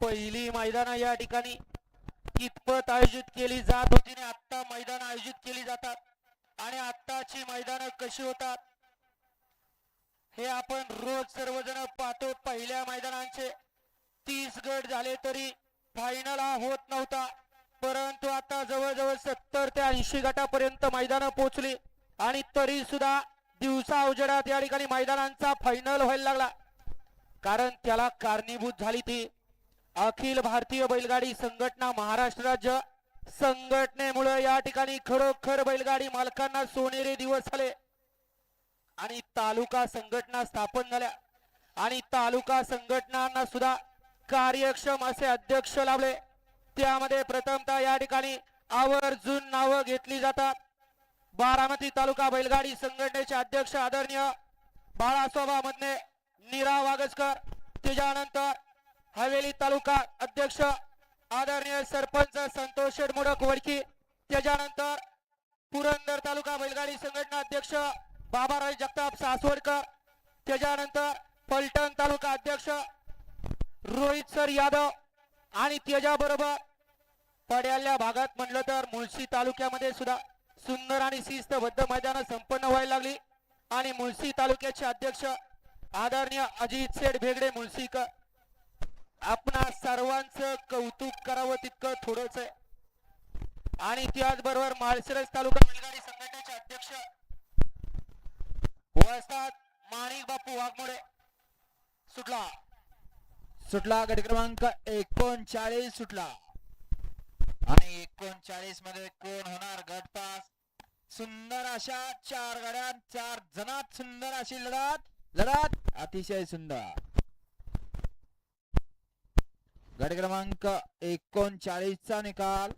पहिली मैदान या ठिकाणी कितपत आयोजित केली जात होती आणि आता मैदान आयोजित केली जातात आणि आत्ताची मैदान कशी होतात हे आपण रोज सर्वजण पाहतो। पहिल्या मैदानांचे 30 गट झाले तरी फायनल हा होत नव्हता, परंतु आता जवळजवळ 70 ते 80 गटापर्यंत मैदान पोहोचली आणि तरी सुद्धा दिवसा उजेडात या ठिकाणी मैदानांचा फायनल व्हायला लागला। कारण त्याला कारणीभूत झाली ती अखिल भारतीय बैलगाडी संघटना महाराष्ट्र राज्य संघटनेमुळे या ठिकाणी खरोखर बैलगाडी मालकांना सोनेरी दिवस आले आणि तालुका संघटना स्थापन झाल्या आणि तालुका संघटनांना सुद्धा कार्यक्षम असे अध्यक्ष लाभले। त्यामध्ये प्रथमतः या ठिकाणी आवर्जून नावं घेतली जातात। बारामती तालुका बैलगाडी संघटनेचे अध्यक्ष आदरणीय बाळासोबा मधने नीरा वागजकर, त्याच्यानंतर हवेली तालुका अध्यक्ष आदरणीय सरपंच संतोष मोडक वडकी, त्याच्यानंतर पुरंदर तालुका बैलगाडी संघटना अध्यक्ष बाबाराव जगताप सासवडकर, त्याच्यानंतर पलटण तालुका अध्यक्ष रोहित सर यादव आणि त्याच्याबरोबर पड्याल्या भागात म्हणलं तर मुळशी तालुक्यामध्ये सुद्धा सुंदर आणि शिस्तबद्ध मैदान संपन्न व्हायला लागली आणि मुळशी तालुक्याचे अध्यक्ष आदरणीय अजित शेठ भेगडे मुळशीकर, आपणा सर्वांचं कौतुक करावं तितकं थोडंच आहे। आणि त्याचबरोबर माळशिरस तालुका बैलगाडी संघटनेचे अध्यक्ष वस्ताद माणिक बापू वाघमोडे सुटला गट क्रमांक 39 सुटला आणि 39 मध्ये कोण होणार गटपास। सुंदर अशा 4 गाड्या 4 जणात सुंदर अशी लढत अतिशय सुंदर। गट क्रमांक 39 चा निकाल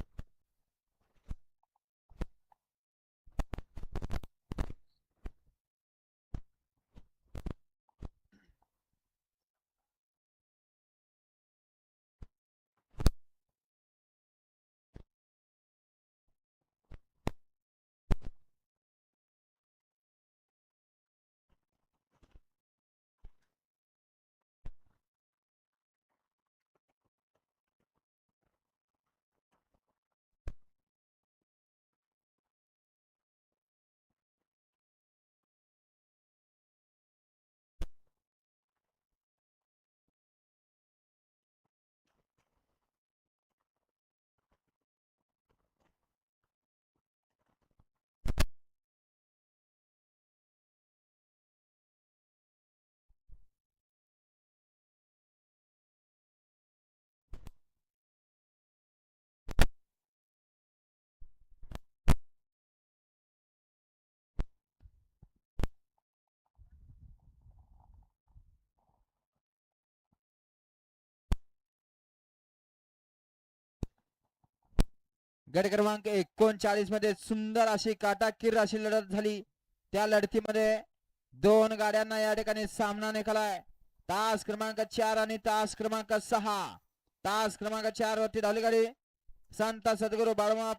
गट क्रमांक 39 मध्ये सुंदर अशी काटाकीर अशी लढत झाली। त्या लढतीमध्ये 2 गाड्यांना या ठिकाणी सामना निघालाय। तास क्रमांक 4 आणि तास क्रमांक 6। तास क्रमांक 4 वरती धावली गाडी संत सद्गुरू बाळमा